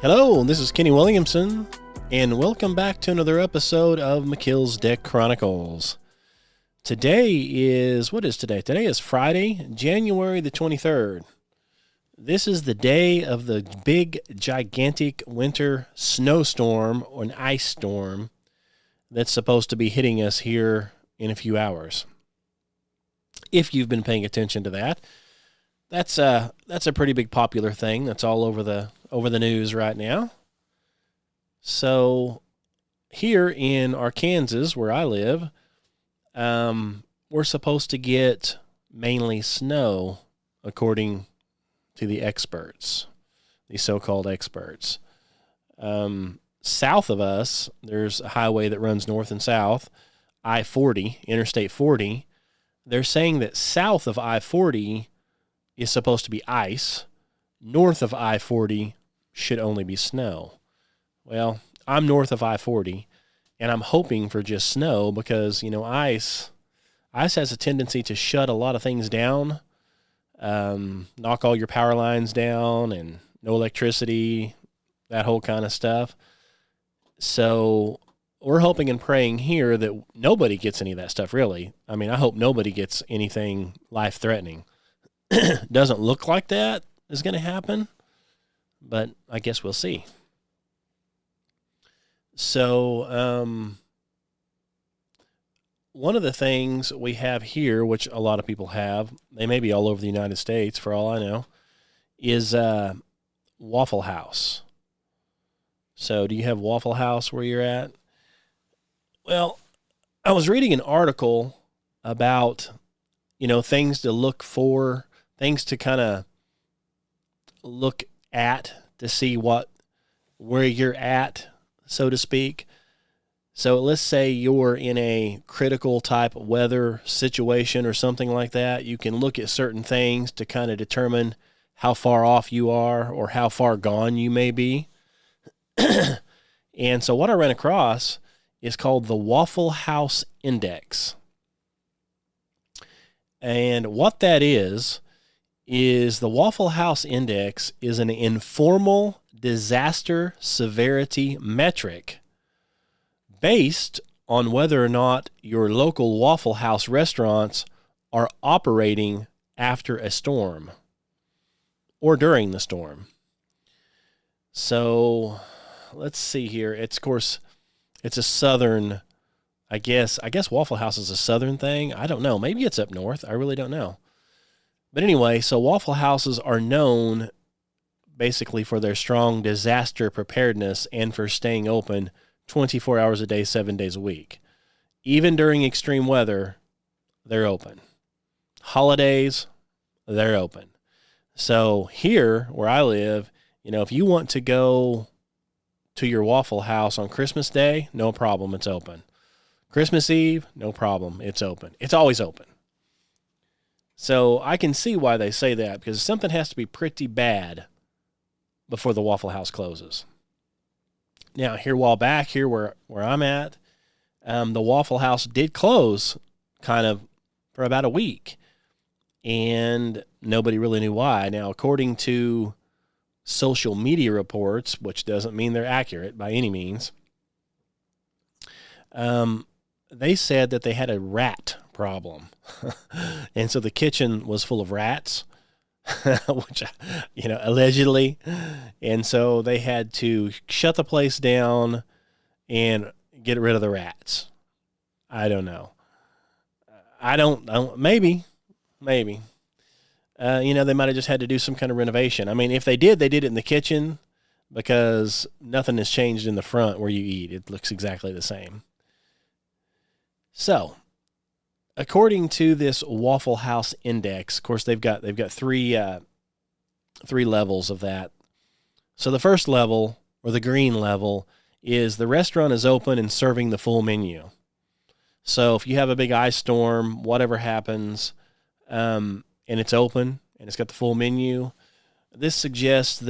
Hello, this is Kenny Williamson, and welcome back to another episode of Melchizedek Chronicles. Today what is today? Today is Friday, January the 23rd. This is the day of the big, gigantic winter snowstorm or an ice storm that's supposed to be hitting us here in a few hours. If you've been paying attention to that, that's a pretty big popular thing that's all over the news right now. So here in Arkansas, where I live, we're supposed to get mainly snow, according to the experts, the so-called experts. South of us, there's a highway that runs north and south, I-40, Interstate 40. They're saying that south of I-40 is supposed to be ice. North of I-40 should only be snow. Well, I'm north of I-40, and I'm hoping for just snow because, ice has a tendency to shut a lot of things down, knock all your power lines down, and no electricity, that whole kind of stuff. So we're hoping and praying here that nobody gets any of that stuff, really. I mean, I hope nobody gets anything life-threatening. Doesn't look like that is going to happen, but I guess we'll see. So one of the things we have here, which a lot of people have, they may be all over the United States for all I know, is Waffle House. So do you have Waffle House where you're at? Well, I was reading an article about, things to look for, things to kind of look at to see where you're at, so to speak. So let's say you're in a critical type of weather situation or something like that. You can look at certain things to kind of determine how far off you are or how far gone you may be. And so what I ran across is called the Waffle House Index. And what that is the Waffle House Index is an informal disaster severity metric based on whether or not your local Waffle House restaurants are operating after a storm or during the storm. So let's see here. It's a southern, I guess Waffle House is a southern thing. I don't know. Maybe it's up north. I really don't know. But anyway, so Waffle Houses are known basically for their strong disaster preparedness and for staying open 24 hours a day, 7 days a week. Even during extreme weather, they're open. Holidays, they're open. So here, where I live, if you want to go to your Waffle House on Christmas Day, no problem, it's open. Christmas Eve, no problem, it's open. It's always open. So I can see why they say that, because something has to be pretty bad before the Waffle House closes. Now, here a while back, here where I'm at, the Waffle House did close kind of for about a week, and nobody really knew why. Now, according to social media reports, which doesn't mean they're accurate by any means, they said that they had a rat problem. And so the kitchen was full of rats, which, allegedly. And so they had to shut the place down and get rid of the rats. I don't know. Maybe. They might have just had to do some kind of renovation. I mean, if they did it in the kitchen because nothing has changed in the front where you eat. It looks exactly the same. So, according to this Waffle House Index, of course, they've got three levels of that. So the first level, or the green level, is the restaurant is open and serving the full menu. So if you have a big ice storm, whatever happens, and it's open and it's got the full menu, this suggests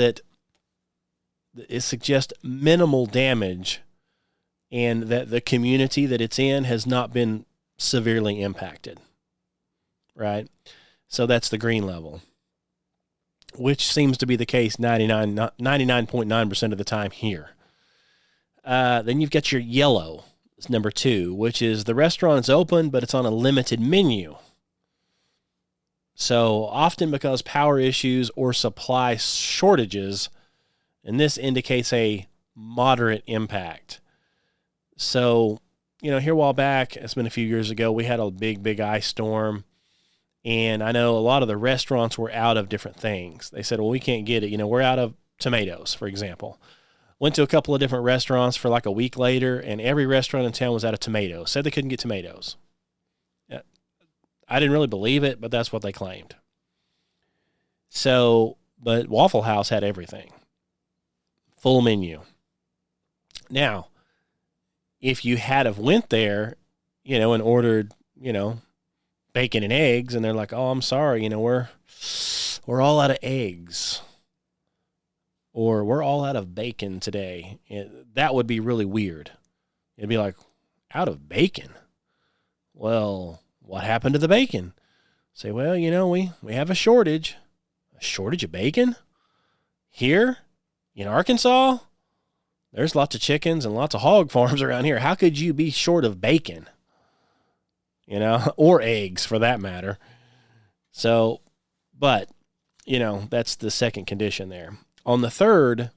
minimal damage and that the community that it's in has not been severely impacted, right? So that's the green level. which seems to be the case 99.9% of the time here. Then you've got your yellow, it's number 2, which is the restaurant is open, but it's on a limited menu. So often because power issues or supply shortages, and this indicates a moderate impact. So, here a while back, it's been a few years ago, we had a big ice storm. And I know a lot of the restaurants were out of different things. They said, well, we can't get it. We're out of tomatoes, for example. Went to a couple of different restaurants for like a week later, and every restaurant in town was out of tomatoes. Said they couldn't get tomatoes. I didn't really believe it, but that's what they claimed. So, but Waffle House had everything. Full menu. Now, if you had have went there, and ordered, bacon and eggs, and they're like, oh, I'm sorry, we're all out of eggs. Or we're all out of bacon today. That would be really weird. It'd be like, out of bacon? Well, what happened to the bacon? Say, well, we have a shortage. A shortage of bacon? Here? In Arkansas? There's lots of chickens and lots of hog farms around here. How could you be short of bacon? Or eggs for that matter. So, but, that's the second condition there. On the third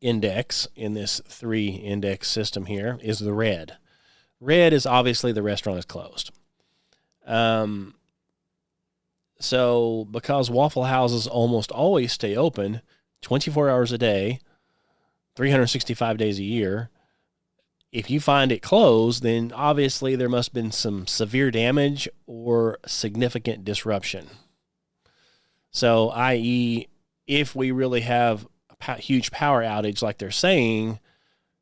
index in this 3-index system here is the red. Red is obviously the restaurant is closed. So because Waffle Houses almost always stay open 24 hours a day, 365 days a year, if you find it closed, then obviously there must have been some severe damage or significant disruption. So, i.e., if we really have a huge power outage like they're saying,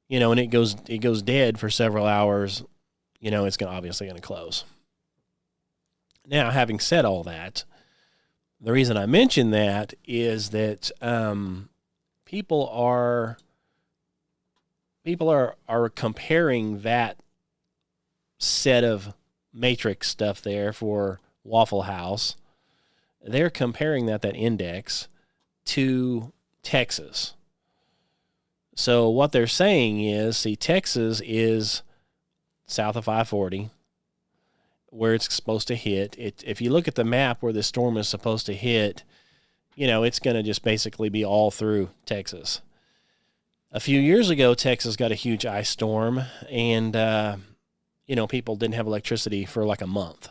and it goes dead for several hours, it's obviously going to close. Now, having said all that, the reason I mention that is that people are comparing that set of matrix stuff there for Waffle House. They're comparing that index to Texas. So what they're saying is, Texas is south of 540, where it's supposed to hit. If you look at the map where the storm is supposed to hit, it's going to just basically be all through Texas. A few years ago, Texas got a huge ice storm, and, people didn't have electricity for like a month.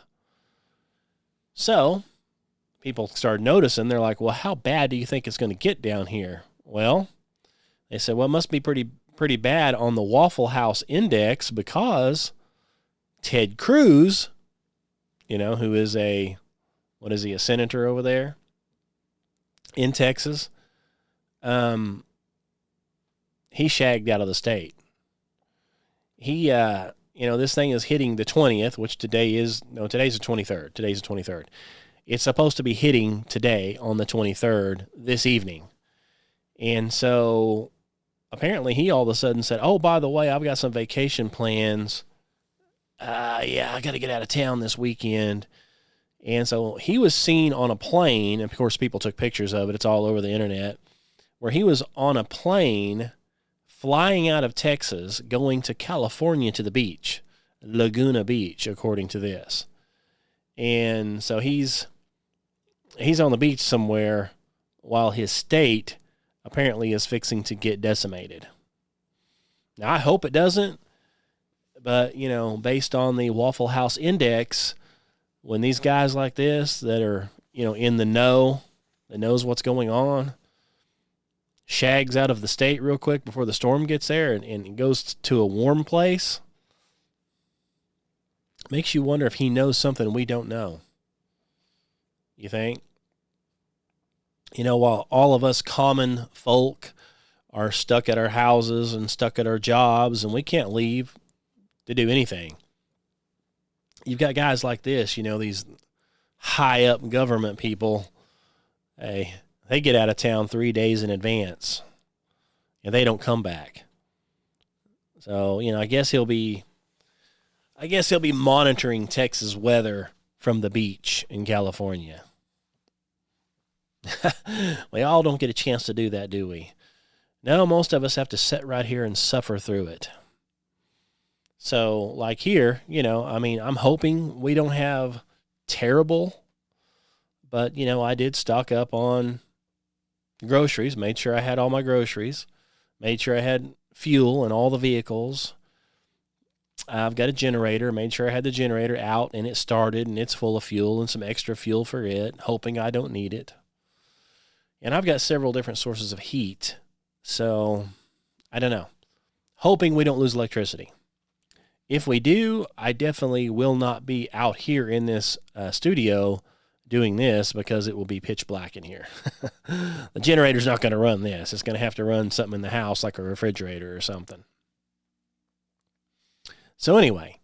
So people started noticing. They're like, well, how bad do you think it's going to get down here? Well, they said, well, it must be pretty bad on the Waffle House index because Ted Cruz, who is a senator over there in Texas, he shagged out of the state. He, this thing is hitting the 20th, which today's the 23rd. Today's the 23rd. It's supposed to be hitting today on the 23rd this evening. And so apparently he all of a sudden said, oh, by the way, I've got some vacation plans. I got to get out of town this weekend. And so he was seen on a plane. And of course, people took pictures of it. It's all over the internet, where he was on a plane flying out of Texas, going to California to the beach, Laguna Beach, according to this. And so he's on the beach somewhere while his state apparently is fixing to get decimated. Now, I hope it doesn't, but, based on the Waffle House index, when these guys like this that are, in the know, that knows what's going on, shags out of the state real quick before the storm gets there and goes to a warm place, makes you wonder if he knows something we don't know. You think? While all of us common folk are stuck at our houses and stuck at our jobs and we can't leave to do anything, you've got guys like this, these high up government people. They get out of town 3 days in advance and they don't come back. So, I guess he'll be monitoring Texas weather from the beach in California. We all don't get a chance to do that, do we? No, most of us have to sit right here and suffer through it. So, like here, I'm hoping we don't have terrible, but, I did stock up on groceries, made sure I had all my groceries, made sure I had fuel in all the vehicles. I've got a generator, made sure I had the generator out and it started and it's full of fuel and some extra fuel for it, hoping I don't need it. And I've got several different sources of heat. So, I don't know. Hoping we don't lose electricity. If we do, I definitely will not be out here in this studio doing this because it will be pitch black in here. The generator's not going to run this. It's going to have to run something in the house like a refrigerator or something. So anyway,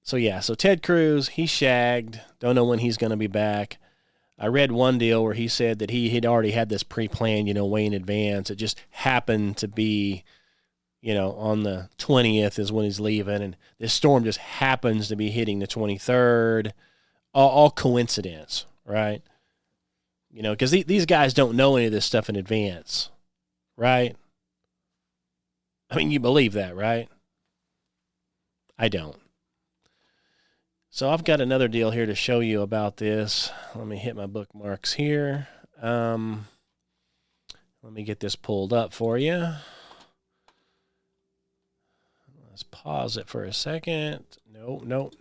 so Ted Cruz, he shagged. Don't know when he's going to be back. I read one deal where he said that he had already had this pre-planned, way in advance. It just happened to be, on the 20th is when he's leaving, and this storm just happens to be hitting the 23rd. All coincidence, right? Because these guys don't know any of this stuff in advance, right? I mean, you believe that, right? I don't. So I've got another deal here to show you about this. Let me hit my bookmarks here. Let me get this pulled up for you. Let's pause it for a second. No.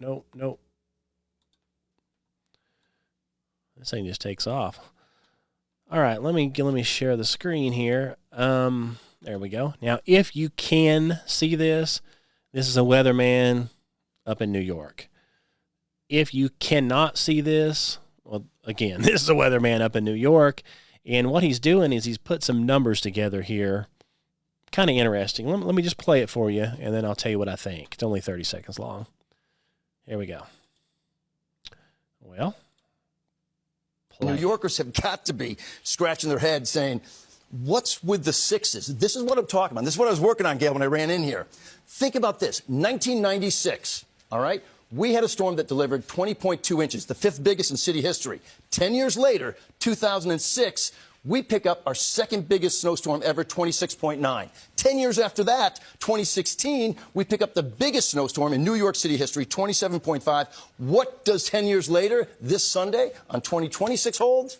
This thing just takes off. All right, let me share the screen here. There we go. Now, if you can see this, this is a weatherman up in New York. If you cannot see this, well, again, this is a weatherman up in New York, and what he's doing is he's put some numbers together here. Kind of interesting. Let me just play it for you, and then I'll tell you what I think. It's only 30 seconds long. Here we go. Well, New Yorkers have got to be scratching their heads saying, what's with the sixes? This is what I'm talking about. This is what I was working on, Gail, when I ran in here. Think about this. 1996, all right? We had a storm that delivered 20.2 inches, the fifth biggest in city history. 10 years later, 2006, we pick up our second biggest snowstorm ever, 26.9. 10 years after that, 2016, we pick up the biggest snowstorm in New York City history, 27.5. What does 10 years later, this Sunday, on 2026 hold?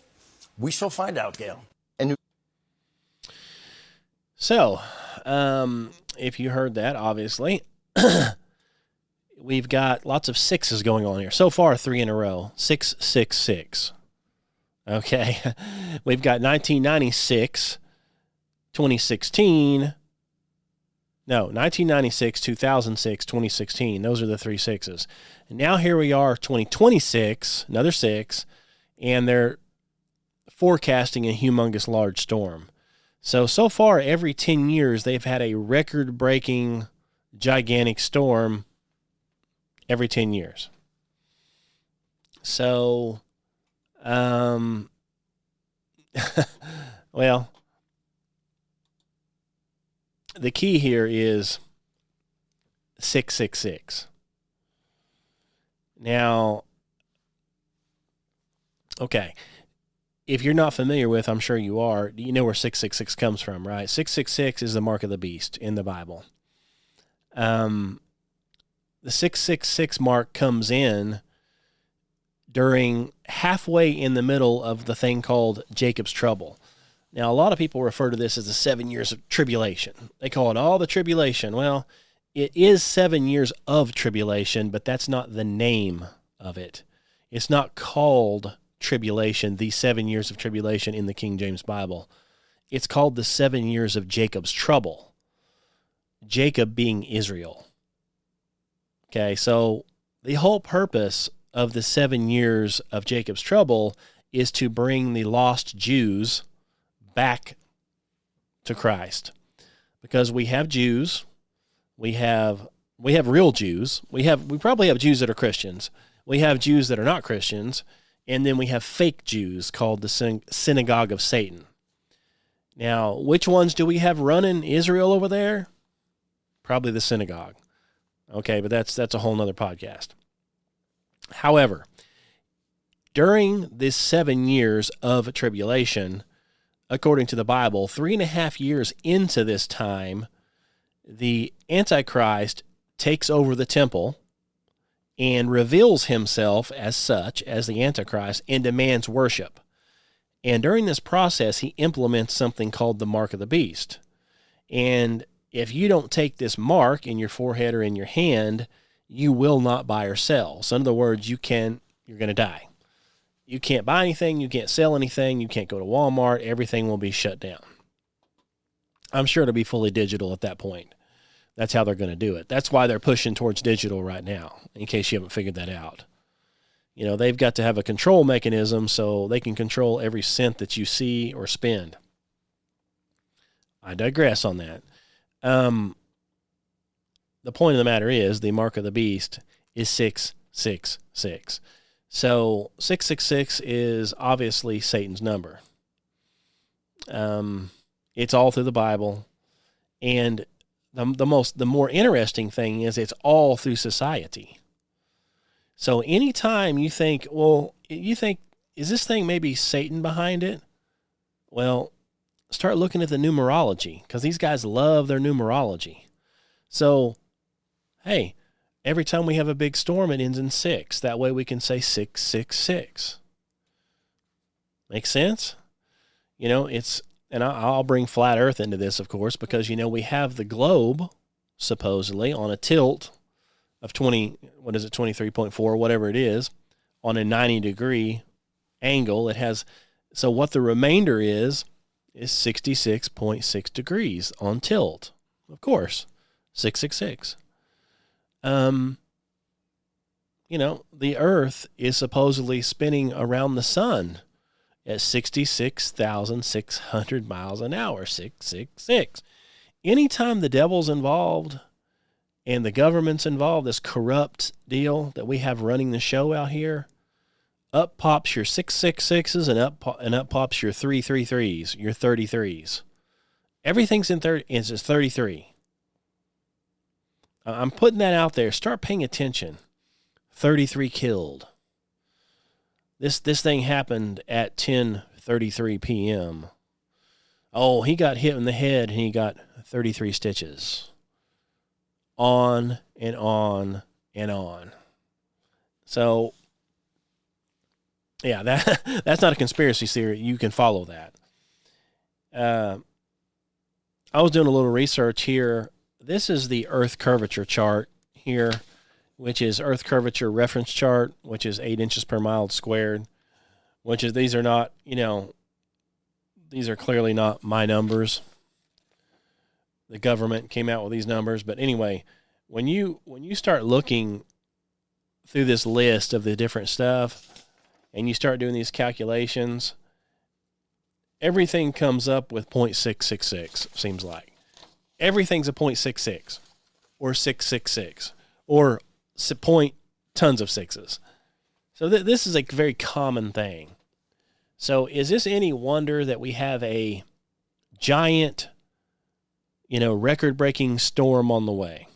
We shall find out, Gail. So, if you heard that, obviously, we've got lots of sixes going on here. So far, 3 in a row. 666. Okay. We've got 1996, 2016. No, 1996, 2006, 2016. Those are the 3 sixes. And now here we are, 2026, another 6, and they're forecasting a humongous large storm. So far, every 10 years, they've had a record-breaking, gigantic storm every 10 years. So, well, the key here is 666. Now, okay. If you're not familiar with, I'm sure you are, you know where 666 comes from, right? 666 is the mark of the beast in the Bible. The 666 mark comes in during halfway in the middle of the thing called Jacob's trouble. Now, a lot of people refer to this as the 7 years of tribulation. They call it all the tribulation. Well, it is 7 years of tribulation, but that's not the name of it. It's not called tribulation, the 7 years of tribulation in the King James Bible. It's called the 7 years of Jacob's trouble. Jacob being Israel. Okay, so the whole purpose of the 7 years of Jacob's trouble is to bring the lost Jews back to Christ. Because we have Jews, we have real Jews, we probably have Jews that are Christians, we have Jews that are not Christians, and then we have fake Jews called the synagogue of Satan. Now, which ones do we have running Israel over there? Probably the synagogue. Okay, but that's a whole nother podcast. However, during this 7 years of tribulation, according to the Bible, 3.5 years into this time, the Antichrist takes over the temple and reveals himself as such, as the Antichrist, and demands worship. And during this process, he implements something called the mark of the beast. And if you don't take this mark in your forehead or in your hand, you will not buy or sell. So in other words, you're going to die. You can't buy anything, you can't sell anything, you can't go to Walmart, everything will be shut down. I'm sure it'll be fully digital at that point. That's how they're going to do it. That's why they're pushing towards digital right now, in case you haven't figured that out. You know, they've got to have a control mechanism so they can control every cent that you see or spend. I digress on that. The point of the matter is the mark of the beast is 666. So 666 is obviously Satan's number. It's all through the Bible, and the more interesting thing is it's all through society. So anytime you think, is this thing maybe Satan behind it? Well, start looking at the numerology, because these guys love their numerology. So, hey, every time we have a big storm, it ends in 6. That way we can say 666. Make sense? You know, and I'll bring flat earth into this, of course, because, you know, we have the globe, supposedly, on a tilt of 23.4, whatever it is, on a 90-degree angle. It has, so what the remainder is 66.6 degrees on tilt. Of course, 666. You know, the earth is supposedly spinning around the sun at 66,600 miles an hour, 666. Anytime the devil's involved and the government's involved, this corrupt deal that we have running the show out here, up pops your 666s and up pops your 333s, your 33s. Everything's in 30, it's just 33. I'm putting that out there. Start paying attention. 33 killed. This thing happened at 10:33 p.m. Oh, he got hit in the head and he got 33 stitches. On and on and on. So, yeah, that's not a conspiracy theory. You can follow that. I was doing a little research here. This is the Earth curvature chart here, which is Earth curvature reference chart, which is 8 inches per mile squared, which is, these are not, you know, these are clearly not my numbers. The government came out with these numbers. But anyway, when you start looking through this list of the different stuff and you start doing these calculations, everything comes up with 0.666, seems like. Everything's a 0.66 or 666 or point tons of sixes. So this is a very common thing. So is this any wonder that we have a giant, you know, record-breaking storm on the way?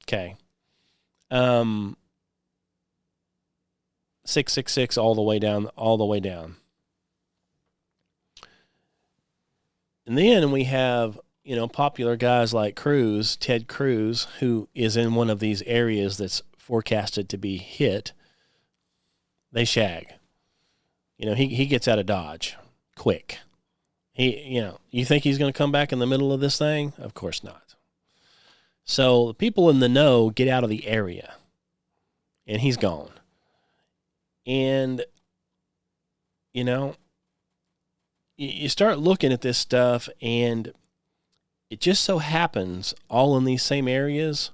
Okay. 666 all the way down. And then we have, you know, popular guys like Ted Cruz, who is in one of these areas that's forecasted to be hit. They shag. You know, he gets out of Dodge quick. You think he's going to come back in the middle of this thing? Of course not. So the people in the know get out of the area, and he's gone. And, you know, you start looking at this stuff, and it just so happens all in these same areas,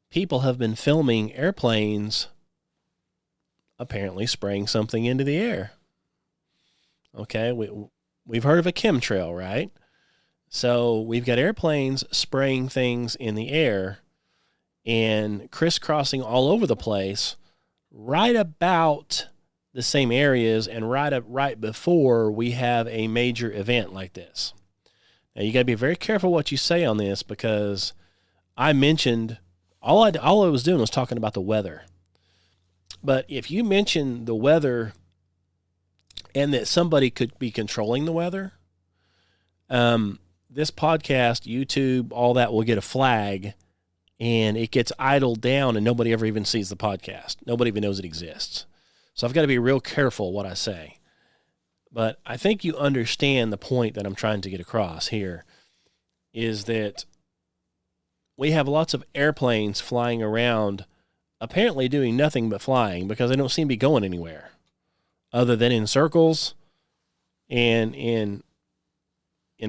people have been filming airplanes apparently spraying something into the air. Okay, we've heard of a chemtrail, right? So we've got airplanes spraying things in the air and crisscrossing all over the place right about the same areas and right before we have a major event like this. Now, you got to be very careful what you say on this, because I mentioned all I was doing was talking about the weather. But if you mention the weather and that somebody could be controlling the weather, this podcast, YouTube, all that will get a flag, and it gets idled down, and nobody ever even sees the podcast. Nobody even knows it exists. So I've got to be real careful what I say. But I think you understand the point that I'm trying to get across here, is that we have lots of airplanes flying around, apparently doing nothing but flying, because they don't seem to be going anywhere other than in circles and in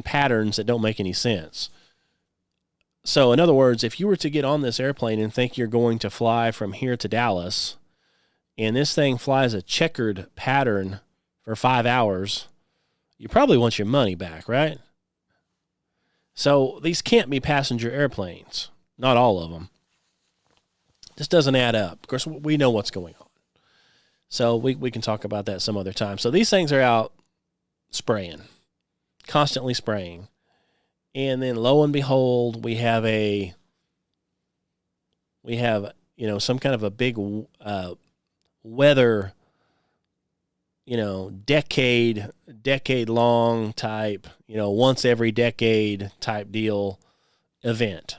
patterns that don't make any sense. So in other words, if you were to get on this airplane and think you're going to fly from here to Dallas, and this thing flies a checkered pattern for 5 hours, you probably want your money back, right? So these can't be passenger airplanes. Not all of them. This doesn't add up. Of course, we know what's going on. So we can talk about that some other time. So these things are out spraying, constantly spraying. And then lo and behold, we have some kind of a big weather, decade long type, once every decade type deal event.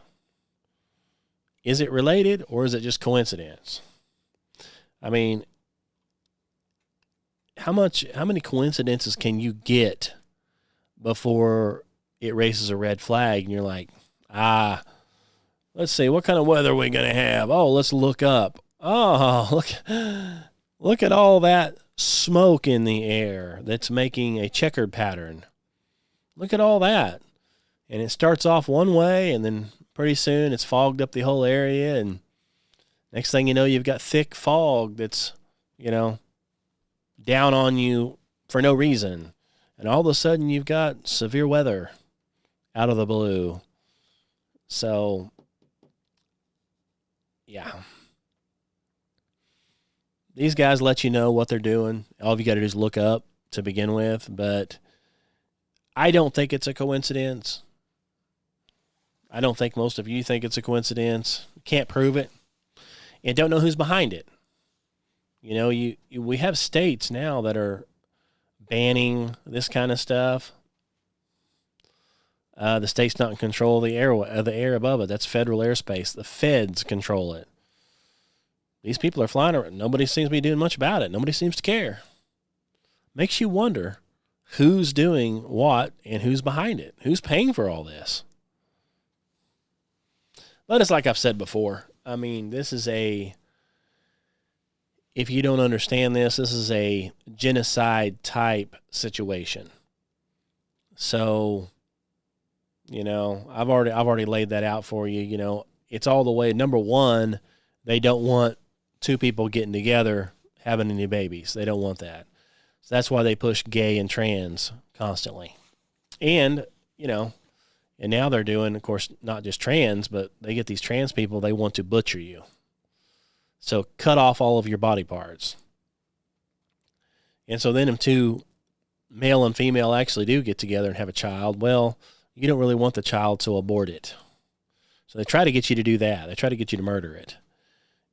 Is it related, or is it just coincidence? I mean, how many coincidences can you get before it raises a red flag and you're like, let's see, what kind of weather are we going to have? Oh, let's look up. Oh, look at all that smoke in the air that's making a checkered pattern. Look at all that. And it starts off one way, and then pretty soon it's fogged up the whole area, and next thing you know, you've got thick fog that's, down on you for no reason. And all of a sudden you've got severe weather out of the blue. So, yeah. These guys let you know what they're doing. All you got to do is look up to begin with, but I don't think it's a coincidence. I don't think most of you think it's a coincidence. Can't prove it, and don't know who's behind it. We have states now that are banning this kind of stuff. The state's not in control of the air above it. That's federal airspace. The feds control it. These people are flying around. Nobody seems to be doing much about it. Nobody seems to care. Makes you wonder who's doing what and who's behind it. Who's paying for all this? But it's like I've said before. I mean, if you don't understand this is a genocide type situation. So, I've already laid that out for you. It's all the way. Number one, they don't want two people getting together having any babies. They don't want that. So that's why they push gay and trans constantly. And, and now they're doing, of course, not just trans, but they get these trans people, they want to butcher you. So cut off all of your body parts. And so then if two, male and female, actually do get together and have a child, well, you don't really want the child to abort it. So they try to get you to do that. They try to get you to murder it.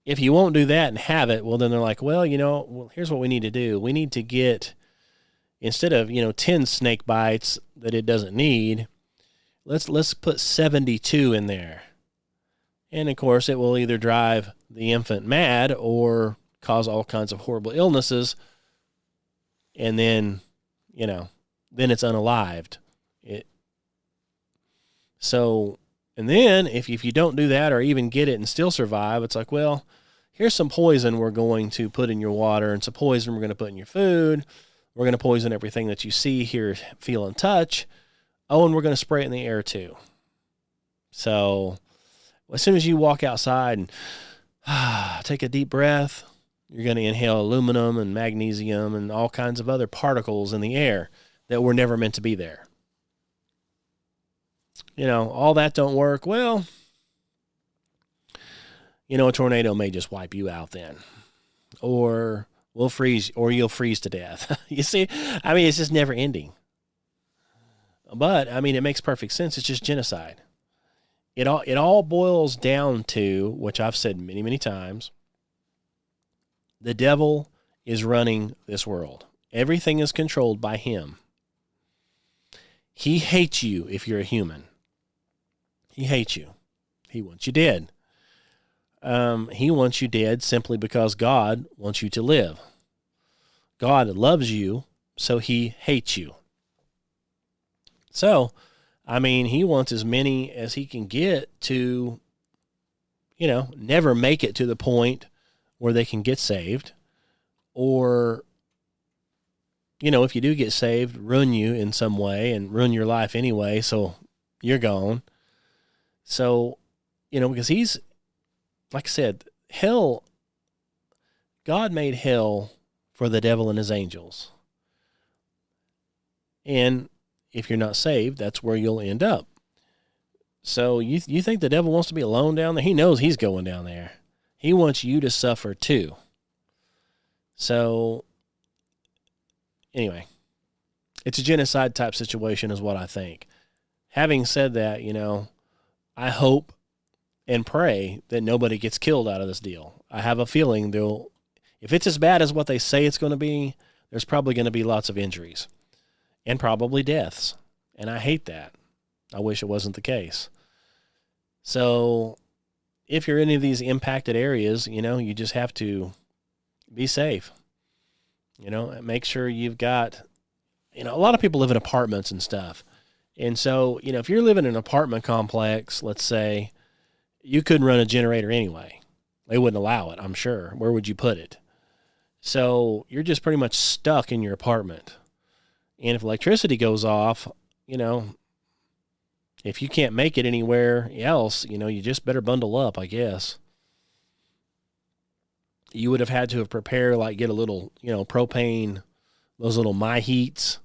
If you won't do that and have it, well, then they're like, well, here's what we need to do. We need to get, instead of, 10 snake bites that it doesn't need, let's put 72 in there. And, of course, it will either drive the infant mad or cause all kinds of horrible illnesses. And then, then it's unalived. And then if you don't do that or even get it and still survive, it's like, well, here's some poison we're going to put in your water and some poison we're going to put in your food. We're going to poison everything that you see, hear, feel, and touch. Oh, and we're going to spray it in the air too. So as soon as you walk outside and take a deep breath, you're going to inhale aluminum and magnesium and all kinds of other particles in the air that were never meant to be there. All that don't work. Well, a tornado may just wipe you out then. Or you'll freeze to death. You see? I mean, it's just never ending. But, it makes perfect sense. It's just genocide. It all boils down to, which I've said many, many times, The devil is running this world. Everything is controlled by him. He hates you if you're a human. He hates you. He wants you dead. He wants you dead simply because God wants you to live. God loves you, so he hates you. So, I mean, he wants as many as he can get to, never make it to the point where they can get saved, or, if you do get saved, ruin you in some way and ruin your life anyway, so you're gone. So, because he's, like I said, hell, God made hell for the devil and his angels. And if you're not saved, that's where you'll end up. So you think the devil wants to be alone down there? He knows he's going down there. He wants you to suffer too. So anyway, it's a genocide type situation is what I think. Having said that, I hope and pray that nobody gets killed out of this deal. I have a feeling if it's as bad as what they say it's going to be, there's probably going to be lots of injuries and probably deaths. And I hate that. I wish it wasn't the case. So if you're in any of these impacted areas, you just have to be safe. Make sure you've got, a lot of people live in apartments and stuff. And so, if you're living in an apartment complex, let's say, you couldn't run a generator anyway. They wouldn't allow it, I'm sure. Where would you put it? So you're just pretty much stuck in your apartment. And if electricity goes off, if you can't make it anywhere else, you just better bundle up, I guess. You would have had to have prepared, get a little, propane, those little My Heats,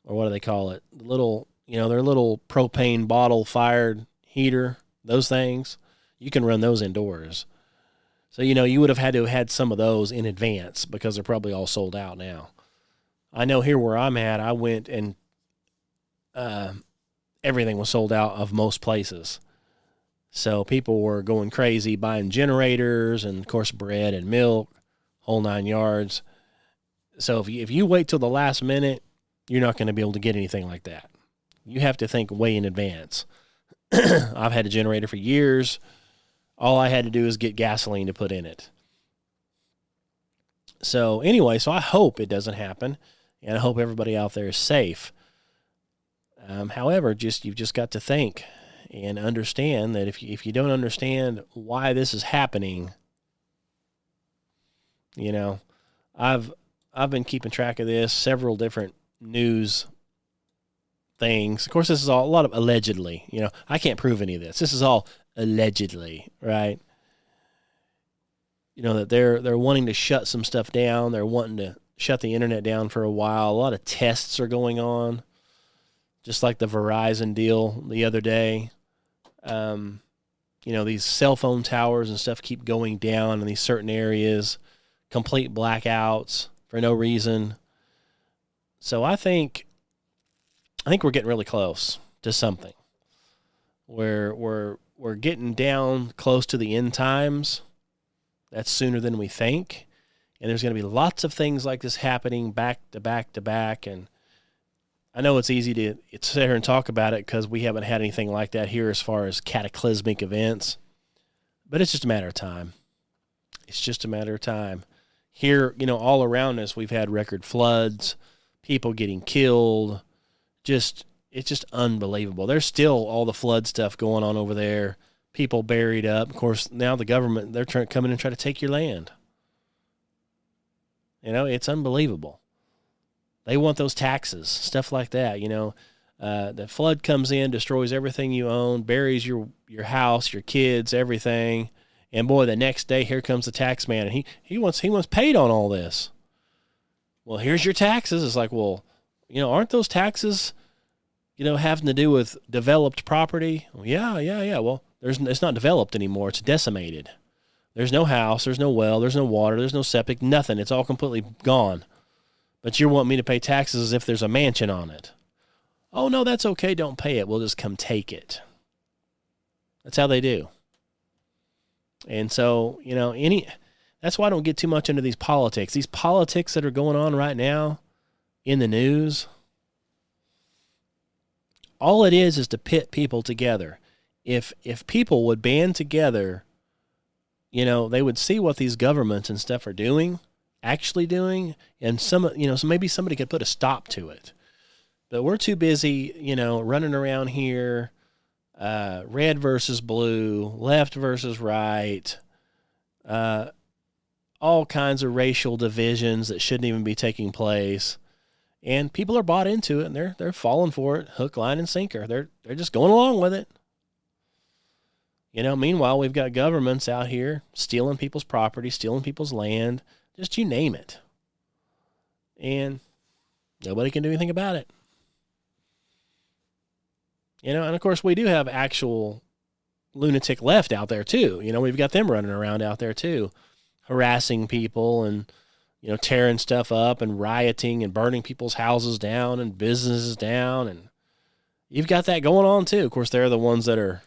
or what do they call it? The little, their little propane bottle fired heater, those things. You can run those indoors. So, you would have had to have had some of those in advance because they're probably all sold out now. I know here where I'm at, I went and everything was sold out of most places. So people were going crazy buying generators and, of course, bread and milk, whole 9 yards. So if you wait till the last minute, you're not going to be able to get anything like that. You have to think way in advance. I've had a generator for years. All I had to do is get gasoline to put in it. So anyway, I hope it doesn't happen, and I hope everybody out there is safe. However, you've just got to think and understand that if you don't understand why this is happening, I've been keeping track of this, several different news things. Of course, this is all a lot of allegedly. I can't prove any of this. This is all allegedly, right? That they're wanting to shut some stuff down. They're wanting to shut the internet down for a while. A lot of tests are going on, just like the Verizon deal the other day. These cell phone towers and stuff keep going down in these certain areas, complete blackouts for no reason. So I think we're getting really close to something where we're getting down close to the end times. That's sooner than we think. And there's going to be lots of things like this happening back to back to back. And I know it's easy to sit here and talk about it because we haven't had anything like that here as far as cataclysmic events. But it's just a matter of time. It's just a matter of time. Here, all around us, we've had record floods, people getting killed. It's just unbelievable. There's still all the flood stuff going on over there. People buried up. Of course, now the government, they're trying to come in and try to take your land. It's unbelievable. They want those taxes, stuff like that. The flood comes in, destroys everything you own, buries your house, your kids, everything. And boy, the next day, here comes the tax man, and he wants paid on all this. Well, here's your taxes. It's like, well, aren't those taxes, having to do with developed property? Well, yeah. Well, it's not developed anymore. It's decimated. There's no house, there's no well, there's no water, there's no septic, nothing. It's all completely gone. But you want me to pay taxes as if there's a mansion on it. Oh, no, that's okay. Don't pay it. We'll just come take it. That's how they do. And so, That's why I don't get too much into these politics. These politics that are going on right now in the news, all it is to pit people together. If people would band together, they would see what these governments and stuff are doing, actually doing, and so maybe somebody could put a stop to it. But we're too busy, running around here, red versus blue, left versus right, all kinds of racial divisions that shouldn't even be taking place. And people are bought into it, and they're falling for it, hook, line, and sinker. They're just going along with it. Meanwhile, we've got governments out here stealing people's property, stealing people's land, just you name it. And nobody can do anything about it. And of course, we do have actual lunatic left out there too. We've got them running around out there too, harassing people and, tearing stuff up and rioting and burning people's houses down and businesses down. And you've got that going on too. Of course, they're the ones that are,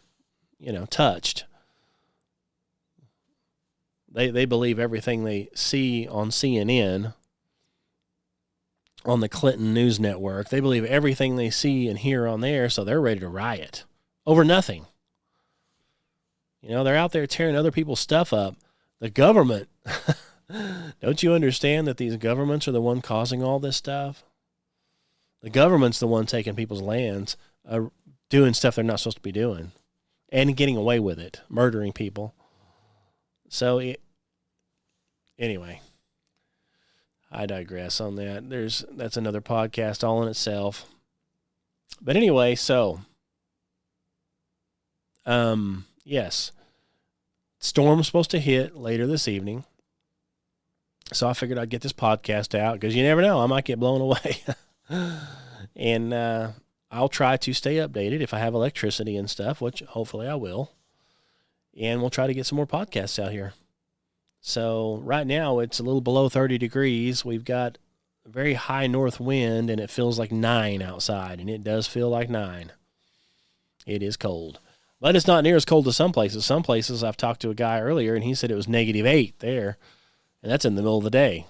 touched. They believe everything they see on CNN, on the Clinton News Network. They believe everything they see and hear on there, so they're ready to riot over nothing. They're out there tearing other people's stuff up. The government, don't you understand that these governments are the one causing all this stuff? The government's the one taking people's lands, doing stuff they're not supposed to be doing, and getting away with it, murdering people. So, anyway, I digress on that. That's another podcast all in itself. But anyway, so, yes, storm's supposed to hit later this evening. So I figured I'd get this podcast out because you never know, I might get blown away. And I'll try to stay updated if I have electricity and stuff, which hopefully I will. And we'll try to get some more podcasts out here. So right now it's a little below 30 degrees. We've got a very high north wind, and it feels like 9 outside, and it does feel like 9. It is cold. But it's not near as cold as some places. Some places, I've talked to a guy earlier, and he said it was -8 there, and that's in the middle of the day.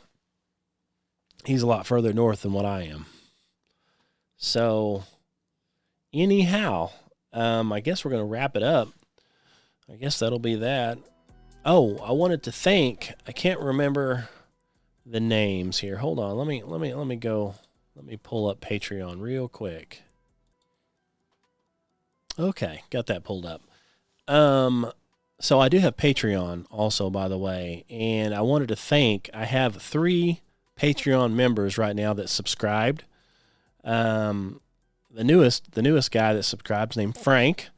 He's a lot further north than what I am. So, anyhow, I guess we're going to wrap it up. I guess that'll be that. Oh, I wanted to thank, I can't remember the names here. Hold on. Let me pull up Patreon real quick. Okay, got that pulled up. So I do have Patreon also, by the way, and I wanted to thank, I have 3 Patreon members right now that subscribed. The newest guy that subscribes named Frank.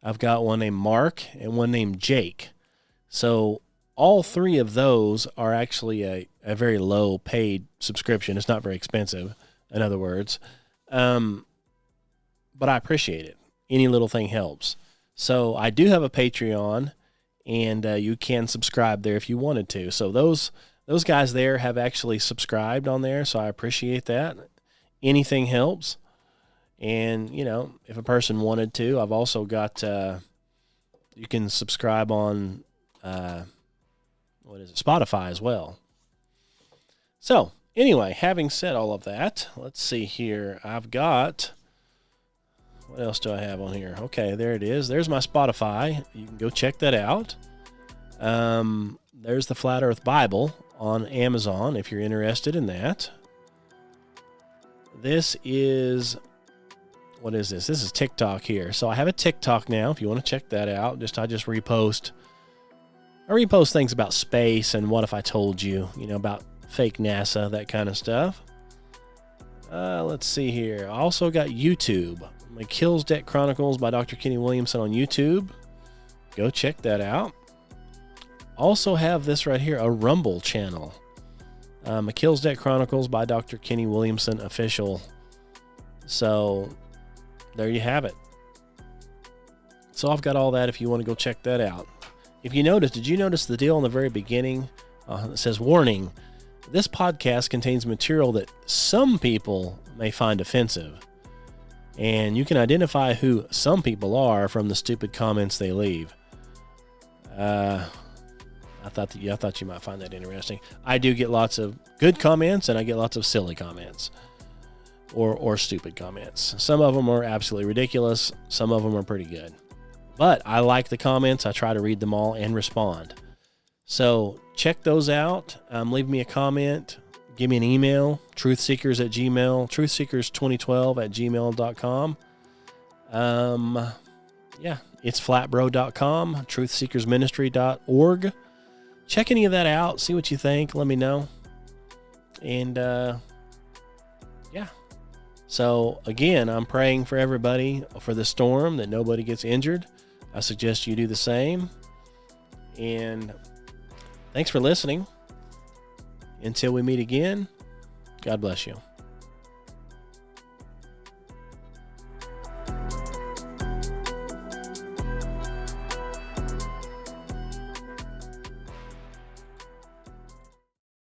I've got one named Mark and one named Jake. So all 3 of those are actually a very low paid subscription. It's not very expensive, in other words. But I appreciate it. Any little thing helps. So I do have a Patreon, and you can subscribe there if you wanted to. So those guys there have actually subscribed on there, so I appreciate that. Anything helps. And, if a person wanted to, I've also got, you can subscribe on, Spotify as well. So, anyway, having said all of that, let's see here. I've got, what else do I have on here? Okay, there it is. There's my Spotify. You can go check that out. There's the Flat Earth Bible on Amazon if you're interested in that. This is, what is this? This is TikTok here. So I have a TikTok now if you want to check that out. I just repost. I repost things about space and what if I told you, about fake NASA, that kind of stuff. Let's see here. I also got YouTube. Melchizedek Chronicles by Dr. Kenny Williamson on YouTube. Go check that out. Also have this right here, a Rumble channel. Melchizedek Chronicles by Dr. Kenny Williamson official. So there you have it. So I've got all that if you want to go check that out. If you notice, did you notice the deal in the very beginning? It says, warning, this podcast contains material that some people may find offensive. And you can identify who some people are from the stupid comments they leave. I I thought you might find that interesting. I do get lots of good comments, and I get lots of silly comments or stupid comments. Some of them are absolutely ridiculous. Some of them are pretty good. But I like the comments. I try to read them all and respond. So check those out. Leave me a comment. Give me an email, truthseekers@gmail, truthseekers2012@gmail.com. Yeah, it's flatbro.com, truthseekersministry.org. Check any of that out. See what you think. Let me know. And, yeah. So, again, I'm praying for everybody for the storm, that nobody gets injured. I suggest you do the same. And thanks for listening. Until we meet again, God bless you.